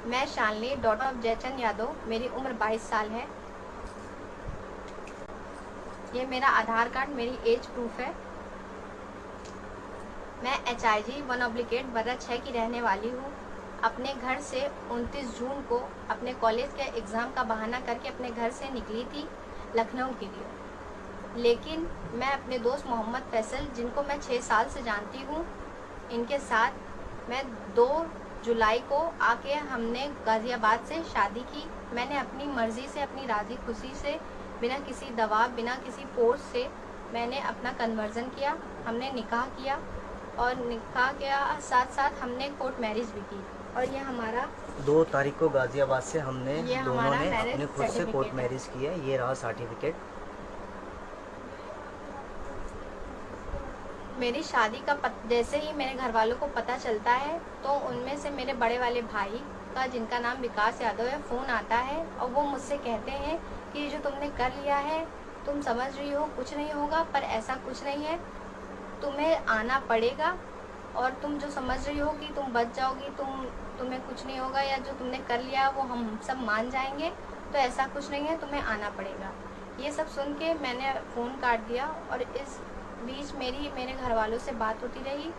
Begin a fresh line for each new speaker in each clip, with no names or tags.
मैं Shalini, daughter of Jaichand Yadav. मेरी उम्र 22 साल है। ये मेरा आधार कार्ड, मेरी एज प्रूफ है। मैं HIG 1/8 बर्रा 6 की रहने वाली हूँ। अपने घर से 29 जून को अपने कॉलेज के एग्ज़ाम का बहाना करके अपने घर से निकली थी लखनऊ के लिए। लेकिन मैं अपने दोस्त मोहम्मद फैसल, जिनको मैं 6 साल से जानती हूँ, इनके साथ मैं 2 जुलाई को आके हमने गाज़ियाबाद से शादी की। मैंने अपनी मर्ज़ी से, अपनी राज़ी खुशी से, बिना किसी दबाव, बिना किसी फोर्स से मैंने अपना कन्वर्ज़न किया। हमने निकाह किया और निकाह के साथ साथ हमने कोर्ट मैरिज भी की। और ये हमारा
2 तारीख को गाज़ियाबाद से हमने दोनों ने
मैरिज
अपने खुद से कोर्ट मैरिज की है। ये रहा सर्टिफिकेट।
मेरी शादी का जैसे ही मेरे घर वालों को पता चलता है तो उनमें से मेरे बड़े वाले भाई का, जिनका नाम विकास यादव है, फ़ोन आता है और वो मुझसे कहते हैं कि जो तुमने कर लिया है, तुम समझ रही हो कुछ नहीं होगा, पर ऐसा कुछ नहीं है, तुम्हें आना पड़ेगा। और तुम जो समझ रही हो कि तुम बच जाओगी, तुम्हें कुछ नहीं होगा, या जो तुमने कर लिया वो हम सब मान जाएंगे, तो ऐसा कुछ नहीं है, तुम्हें आना पड़ेगा। ये सब सुन के मैंने फ़ोन काट दिया। और इस बीच मेरे घर वालों से बात होती रही।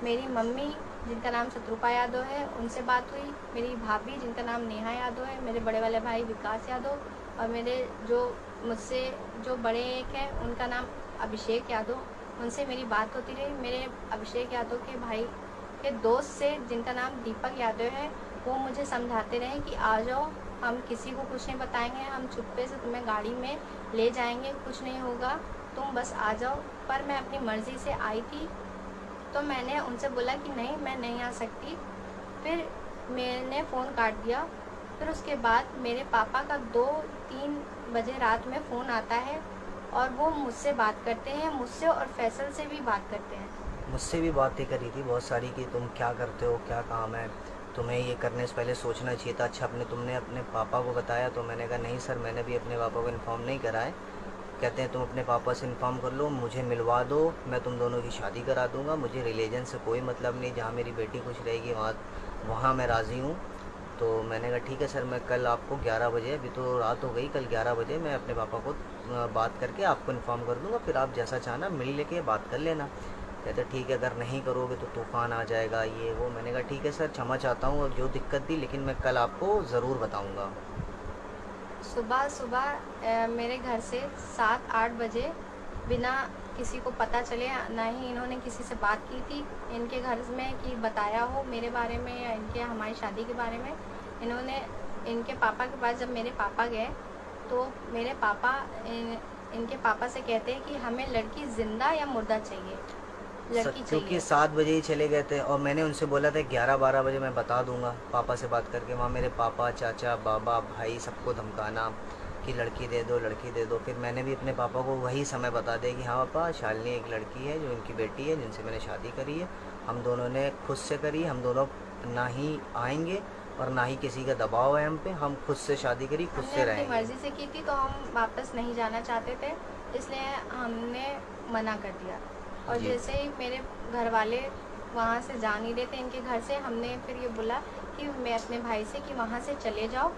मेरी मम्मी, जिनका नाम शत्रुपा यादव है, उनसे बात हुई। मेरी भाभी, जिनका नाम नेहा यादव है, मेरे बड़े वाले भाई विकास यादव, और मेरे जो मुझसे जो बड़े एक हैं, उनका नाम अभिषेक यादव, उनसे मेरी बात होती रही। मेरे अभिषेक यादव के भाई के दोस्त से, जिनका नाम दीपक यादव है, वो मुझे समझाते रहे कि आ जाओ, हम किसी को कुछ नहीं बताएंगे, हम चुप्पे से तुम्हें गाड़ी में ले जाएंगे, कुछ नहीं होगा, तुम बस आ जाओ। पर मैं अपनी मर्ज़ी से आई थी, तो मैंने उनसे बोला कि नहीं, मैं नहीं आ सकती। फिर मैंने फ़ोन काट दिया। फिर उसके बाद मेरे पापा का 2-3 बजे रात में फ़ोन आता है और वो मुझसे बात करते हैं, मुझसे और फैसल से भी बात करते हैं।
मुझसे भी बातें करी थी बहुत सारी कि तुम क्या करते हो, क्या काम है, तुम्हें ये करने से पहले सोचना चाहिए था। अच्छा, तुमने अपने पापा को बताया? तो मैंने कहा नहीं सर, मैंने भी अपने पापा को इन्फॉर्म नहीं करा है। कहते हैं तुम अपने पापा से इन्फॉर्म कर लो, मुझे मिलवा दो, मैं तुम दोनों की शादी करा दूंगा, मुझे रिलीजन से कोई मतलब नहीं, जहाँ मेरी बेटी खुश रहेगी वहाँ मैं राज़ी हूँ। तो मैंने कहा ठीक है सर, मैं कल आपको 11 बजे, अभी तो रात हो गई, कल 11 बजे मैं अपने पापा को बात करके आपको इन्फॉर्म कर दूँगा, फिर आप जैसा चाहना मिल लेके बात कर लेना। कहते ठीक है, अगर नहीं करोगे तो तूफ़ान आ जाएगा, ये वो। मैंने कहा ठीक है सर, क्षमा चाहता हूँ और जो दिक्कत दी, लेकिन मैं कल आपको ज़रूर बताऊँगा।
सुबह सुबह मेरे घर से 7-8 बजे, बिना किसी को पता चले, ना ही इन्होंने किसी से बात की थी इनके घर में कि बताया हो मेरे बारे में या इनके हमारी शादी के बारे में, इन्होंने इनके पापा के पास जब मेरे पापा गए तो मेरे पापा इनके पापा से कहते हैं कि हमें लड़की ज़िंदा या मुर्दा चाहिए, लड़की
क्योंकि
चाहिए।
7 बजे ही चले गए थे और मैंने उनसे बोला था 11-12 बजे मैं बता दूंगा पापा से बात करके। वहाँ मेरे पापा, चाचा, बाबा, भाई सबको धमकाना कि लड़की दे दो, लड़की दे दो। फिर मैंने भी अपने पापा को वही समय बता दिया कि हाँ पापा, शालिनी एक लड़की है जो इनकी बेटी है, जिनसे मैंने शादी करी है, हम दोनों ने खुद से करी, हम दोनों ना ही आएंगे और ना ही किसी का दबाव है हम पे, हम खुद से शादी करी, खुद से रहेंगे।
अपनी मर्ज़ी से की थी, तो हम वापस नहीं जाना चाहते थे, इसलिए हमने मना कर दिया। और जैसे ही मेरे घर वाले वहाँ से जा नहीं रहे थे इनके घर से, हमने फिर ये बोला कि मैं अपने भाई से कि वहाँ से चले जाओ,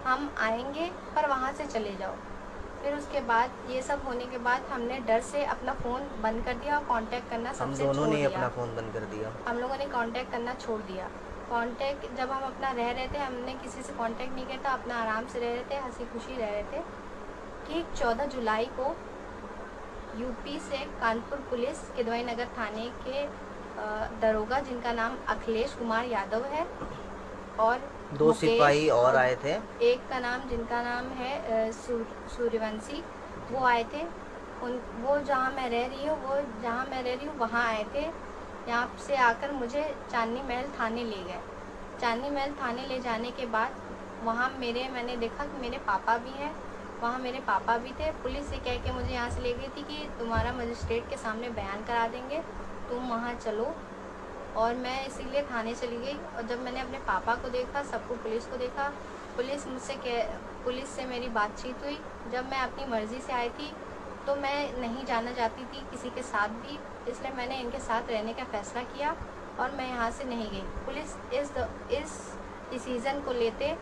हम आएंगे पर वहाँ से चले जाओ। फिर उसके बाद ये सब होने के बाद हमने डर से अपना फ़ोन बंद कर दिया और कांटेक्ट करना
हम
सबसे
दोनों
छोड़
ने
दिया।
अपना फ़ोन बंद कर दिया।
हम लोगों ने कांटेक्ट करना छोड़ दिया। कांटेक्ट जब हम अपना रह रहे थे, हमने किसी से कांटेक्ट नहीं किया था, अपना आराम से रह रहे थे, हंसी खुशी रह रहे थे। ठीक 14 जुलाई को यूपी से कानपुर पुलिस किदवई नगर थाने के दरोगा, जिनका नाम अखिलेश कुमार यादव है, और
2 सिपाही और आए थे।
एक का नाम, जिनका नाम है सूर्यवंशी, वो आए थे। वो जहाँ मैं रह रही हूँ वहाँ आए थे। यहाँ से आकर मुझे चांदनी महल थाने ले गए। चांदनी महल थाने ले जाने के बाद वहाँ मैंने देखा कि मेरे पापा भी हैं, वहाँ मेरे पापा भी थे। पुलिस ये कह के मुझे यहाँ से ले गई थी कि तुम्हारा मजिस्ट्रेट के सामने बयान करा देंगे, तुम वहाँ चलो। और मैं इसीलिए थाने चली गई। और जब मैंने अपने पापा को देखा, सबको, पुलिस को देखा, पुलिस से मेरी बातचीत हुई। जब मैं अपनी मर्ज़ी से आई थी तो मैं नहीं जाना चाहती थी किसी के साथ भी, इसलिए मैंने इनके साथ रहने का फ़ैसला किया और मैं यहाँ से नहीं गई। पुलिस इस डिसीज़न को लेते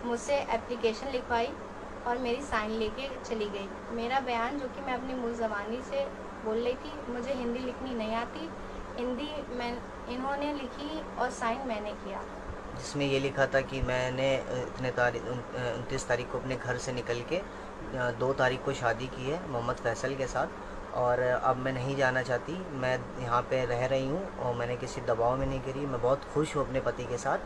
मुझसे एप्लीकेशन लिखवाई और मेरी साइन लेके चली गई। मेरा बयान जो कि मैं अपनी मूल ज़बानी से बोल रही थी, मुझे हिंदी लिखनी नहीं आती, हिंदी इन्होंने लिखी और साइन मैंने किया।
जिसमें ये लिखा था कि मैंने 29 तारीख को अपने घर से निकल के 2 तारीख को शादी की है मोहम्मद फैसल के साथ, और अब मैं नहीं जाना चाहती, मैं यहाँ पे रह रही हूँ और मैंने किसी दबाव में नहीं करी, मैं बहुत खुश हूँ अपने पति के साथ,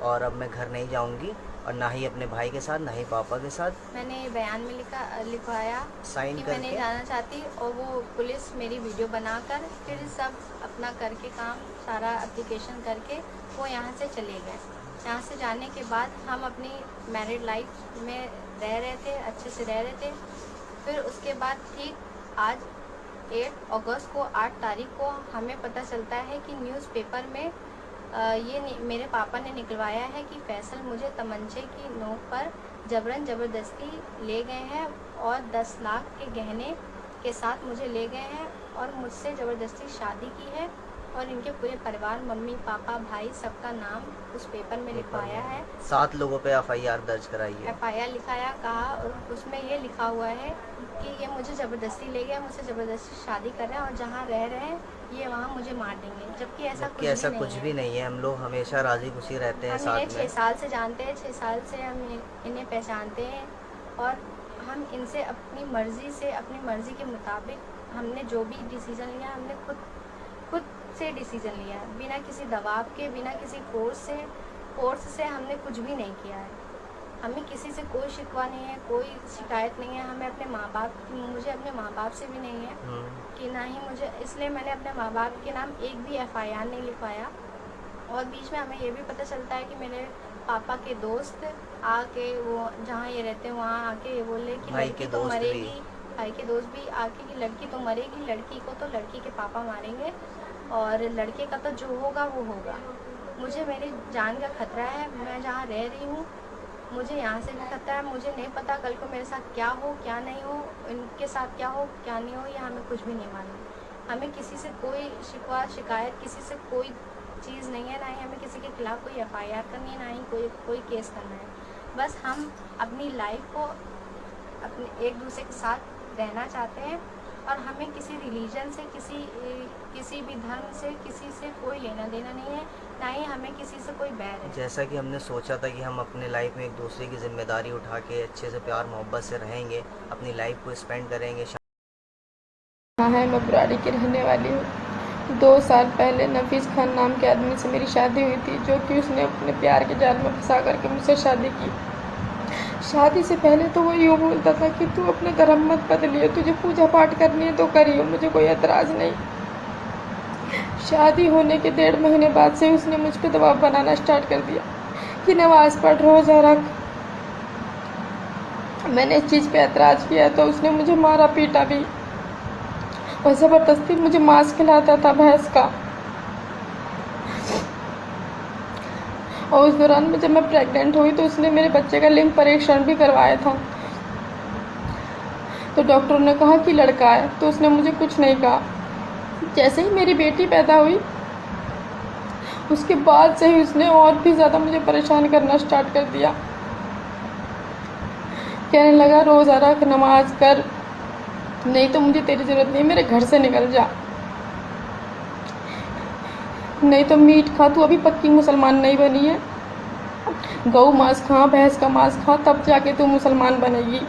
और अब मैं घर नहीं जाऊँगी और ना ही अपने भाई के साथ, ना ही पापा के साथ।
मैंने बयान में लिखवाया
साइन
कि मैं नहीं
करके
जाना चाहती, और वो पुलिस मेरी वीडियो बनाकर फिर सब अपना करके काम सारा एप्लीकेशन करके वो यहाँ से चले गए। यहाँ से जाने के बाद हम अपनी मैरिड लाइफ में रह रहे थे, अच्छे से रह रहे थे। फिर उसके बाद ठीक आज 8 अगस्त को 8 तारीख को हमें पता चलता है कि न्यूज़पेपर में मेरे पापा ने निकलवाया है कि फैसल मुझे तमंचे की नोक पर जबरन ज़बरदस्ती ले गए हैं और 10 लाख के गहने के साथ मुझे ले गए हैं और मुझसे ज़बरदस्ती शादी की है, और इनके पूरे परिवार, मम्मी पापा भाई, सबका नाम उस पेपर में लिखवाया है।
7 लोगों पे FIR दर्ज कराई है।
FIR लिखाया, कहा उसमें ये लिखा हुआ है कि ये मुझे ज़बरदस्ती ले गया, मुझसे ज़बरदस्ती शादी कर रहे हैं और जहाँ रह रहे हैं ये वहाँ मुझे मार देंगे, जबकि ऐसा कुछ भी नहीं है।
हम लोग हमेशा राजी खुशी रहते हैं
हम
साथ
इन्हें
में।
6 साल से जानते हैं, 6 साल से हम इन्हें पहचानते हैं, और हम इनसे अपनी मर्ज़ी के मुताबिक हमने जो भी डिसीज़न लिया, हमने खुद से डिसीज़न लिया है, बिना किसी दबाव के, बिना किसी फोर्स से हमने कुछ भी नहीं किया है। हमें किसी से कोई शिकवा नहीं है, कोई शिकायत नहीं है। हमें मुझे अपने माँ बाप से भी नहीं है कि ना ही मुझे, इसलिए मैंने अपने माँ बाप के नाम एक भी FIR नहीं लिखवाया। और बीच में हमें ये भी पता चलता है कि मेरे पापा के दोस्त आके, वो जहाँ ये रहते हैं वहाँ आके ये बोले कि लड़की तो मरेगी, भाई के दोस्त भी आके कि लड़की तो मरेगी, लड़की को तो लड़की के पापा मारेंगे और लड़के का तो जो होगा वो होगा। मुझे मेरी जान का खतरा है, मैं जहाँ रह रही हूँ मुझे यहाँ से भी खतरा है। मुझे नहीं पता कल को मेरे साथ क्या हो क्या नहीं हो, इनके साथ क्या हो क्या नहीं हो, ये हमें कुछ भी नहीं मालूम। हमें किसी से कोई शिकायत किसी से कोई चीज़ नहीं है, ना ही हमें किसी के खिलाफ़ कोई FIR करनी है, ना ही कोई केस करना है। बस हम अपनी लाइफ को अपने एक दूसरे के साथ रहना चाहते हैं, और हमें किसी रिलीजन से, किसी भी धर्म से, किसी से कोई लेना देना नहीं है, ना ही हमें किसी से कोई बैर है।
जैसा कि हमने सोचा था कि हम अपने लाइफ में एक दूसरे की जिम्मेदारी उठा के अच्छे से प्यार मोहब्बत से रहेंगे, अपनी लाइफ को स्पेंड करेंगे।
है, मैं बुराड़ी की रहने वाली हूँ। 2 साल पहले नफीस खान नाम के आदमी से मेरी शादी हुई थी, जो कि उसने अपने प्यार के जाल में फंसा करके मुझसे शादी की। शादी से पहले तो वो यूँ बोलता था कि तू अपने धर्म मत बदलियो, तुझे पूजा पाठ करनी है तो करियो, मुझे कोई एतराज़ नहीं। शादी होने के 1.5 महीने बाद से उसने मुझ पर दबाव बनाना स्टार्ट कर दिया कि नमाज़ पढ़, रोज़ा रख। मैंने इस चीज़ पे एतराज़ किया तो उसने मुझे मारा पीटा भी, और ज़बरदस्ती मुझे मांस खिलाता था भैंस का। और उस दौरान में जब मैं प्रेग्नेंट हुई तो उसने मेरे बच्चे का लिंग परीक्षण भी करवाया था, तो डॉक्टर ने कहा कि लड़का है, तो उसने मुझे कुछ नहीं कहा। जैसे ही मेरी बेटी पैदा हुई उसके बाद से ही उसने और भी ज़्यादा मुझे परेशान करना स्टार्ट कर दिया। कहने लगा रोज़ा रख, नमाज कर, नहीं तो मुझे तेरी ज़रूरत नहीं, मेरे घर से निकल जा, नहीं तो मीट खा, तू अभी पक्की मुसलमान नहीं बनी है, गऊ मांस खा, भैंस का मांस खा, तब जाके तू मुसलमान बनेगी।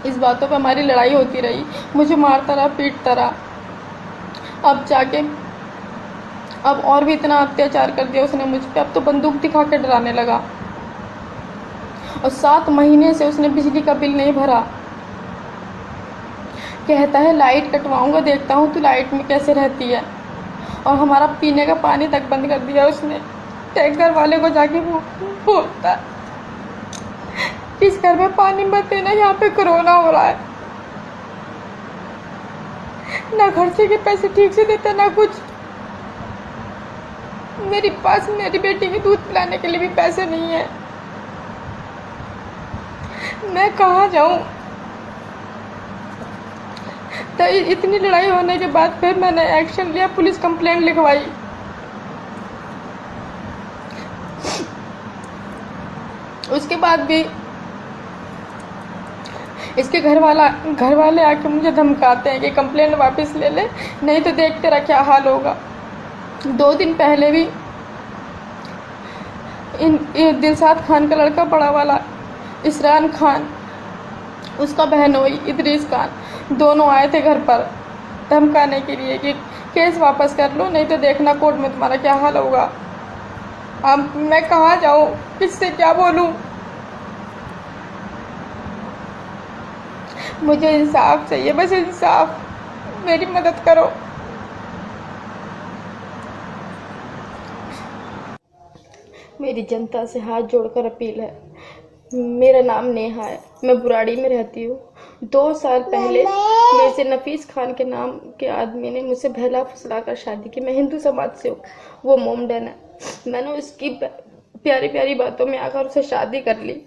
इस बातों पे हमारी लड़ाई होती रही, मुझे मारता रहा, पीटता रहा। अब और भी इतना अत्याचार कर दिया उसने मुझ पे, अब तो बंदूक दिखा के डराने लगा। और 7 महीने से उसने बिजली का बिल नहीं भरा। कहता है लाइट कटवाऊंगा, देखता हूँ तू लाइट में कैसे रहती है। और हमारा पीने का पानी तक बंद कर दिया उसने। टैंकर वाले को जाके वो बोलता इस घर में पानी मत देना, यहाँ पे कोरोना हो रहा है। ना खर्चे के पैसे ठीक से देता, ना कुछ। मेरे पास मेरी बेटी की दूध पिलाने के लिए भी पैसे नहीं है। मैं कहाँ जाऊँ? तो इतनी लड़ाई होने के बाद फिर मैंने एक्शन लिया, पुलिस कंप्लेंट लिखवाई। उसके बाद भी इसके घर वाले आके मुझे धमकाते हैं कि कंप्लेंट वापस ले ले, नहीं तो देख तेरा क्या हाल होगा। 2 दिन पहले भी दिलशाद खान का लड़का बड़ा वाला इसरान खान, उसका बहनोई इदरीस खान, दोनों आए थे घर पर धमकाने के लिए कि केस वापस कर लो, नहीं तो देखना कोर्ट में तुम्हारा क्या हाल होगा। अब मैं कहाँ जाऊँ, किससे क्या बोलूँ? मुझे इंसाफ चाहिए, बस इंसाफ, मेरी मदद करो। मेरी जनता से हाथ जोड़कर अपील है। मेरा नाम नेहा है, मैं बुराड़ी में रहती हूँ। 2 साल पहले मेरे से नफीस खान के नाम के आदमी ने मुझसे बहला फुसला कर शादी की। मैं हिंदू समाज से हूँ, वो मोमडन है। मैंने उसकी प्यारी प्यारी बातों में आकर उससे शादी कर ली,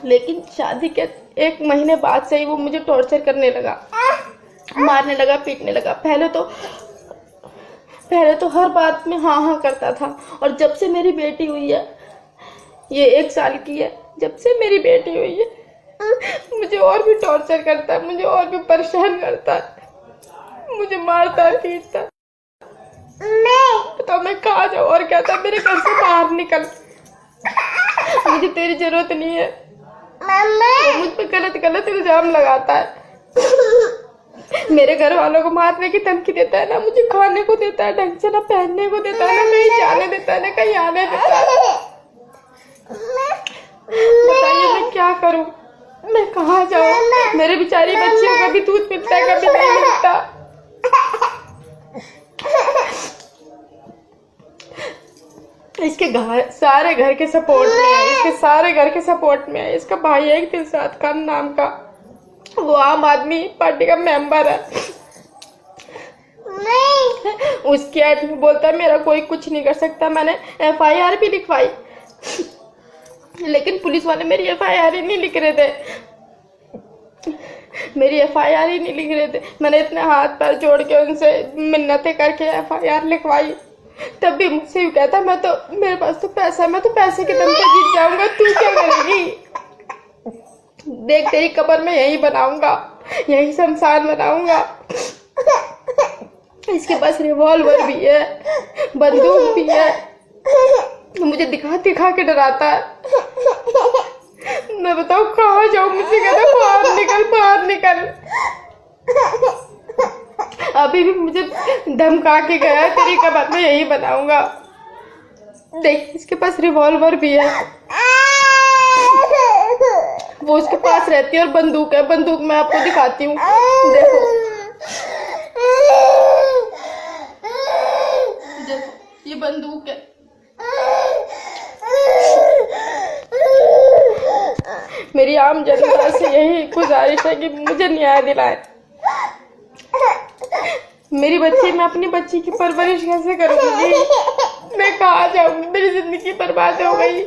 लेकिन शादी के 1 महीने बाद से ही वो मुझे टॉर्चर करने लगा, मारने लगा, पीटने लगा। पहले तो हर बात में हाँ हाँ करता था, और जब से मेरी बेटी हुई है, ये 1 साल की है, जब से मेरी बेटी हुई है मुझे और भी टॉर्चर करता है, मुझे और भी परेशान करता है, मुझे मारता है, पीटता है। तो मैं कहाँ जाऊँ और कहता है मेरे घर से बाहर निकल, मुझे तेरी जरूरत नहीं है। वो मुझ पे गलत इल्जाम लगाता है, मेरे घर वालों को मारने की धमकी देता है, ना मुझे खाने को देता है ढंग से, ना पहनने को देता है, ना कहीं जाने देता है, ना कहीं आने देता है। बताइए मैं क्या करूं, मैं कहाँ जाऊं? मेरे बेचारी बच्चियों का कभी दूध मिलता है, कभी नहीं मिलता। इसके सारे घर के सपोर्ट में है, इसका भाई है एक दिलशाद खान नाम का, वो आम आदमी पार्टी का मेंबर है। उसकी ऐड में बोलता है मेरा कोई कुछ नहीं कर सकता। मैंने FIR भी लिखवाई, लेकिन पुलिस वाले मेरी FIR ही नहीं लिख रहे थे, मैंने इतने हाथ पैर जोड़ के उनसे मिन्नतें करके FIR लिखवाई, तब भी मुझसे यूँ कहता मेरे पास तो पैसा है, मैं तो पैसे के दम पे जीत जाऊंगा, तू क्या करेगी? देख तेरी कब्र में यही बनाऊंगा, यही शमशान बनाऊंगा। इसके पास रिवॉल्वर भी है, बंदूक भी है, मुझे दिखा के डराता है। मैं बताऊँ कहाँ जाऊँ? मुझसे कहता बाहर निकल। अभी भी मुझे धमका के गया, तेरी कब्र में यही बनाऊंगा। देख इसके पास रिवॉल्वर भी है, वो उसके पास रहती है, और बंदूक है, बंदूक मैं आपको दिखाती हूँ, देखो ये बंदूक है। मेरी आम जनता से यही गुजारिश है कि मुझे न्याय दिलाएं। मेरी बच्ची, मैं अपनी बच्ची की परवरिश कैसे करूंगी? मैं कहाँ जाऊंगी? मेरी जिंदगी बर्बाद हो गई।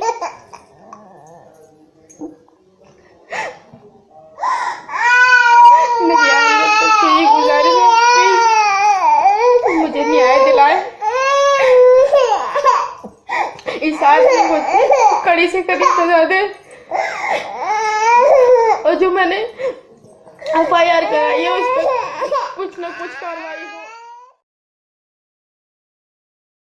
मेरी आम जनता से यही गुजारिश है, प्लीज मुझे न्याय दिलाएं। इस आदमी को कड़ी से कड़ी सजा दे, और जो मैंने FIR कराई है उस पर कुछ न कुछ कार्रवाई हो।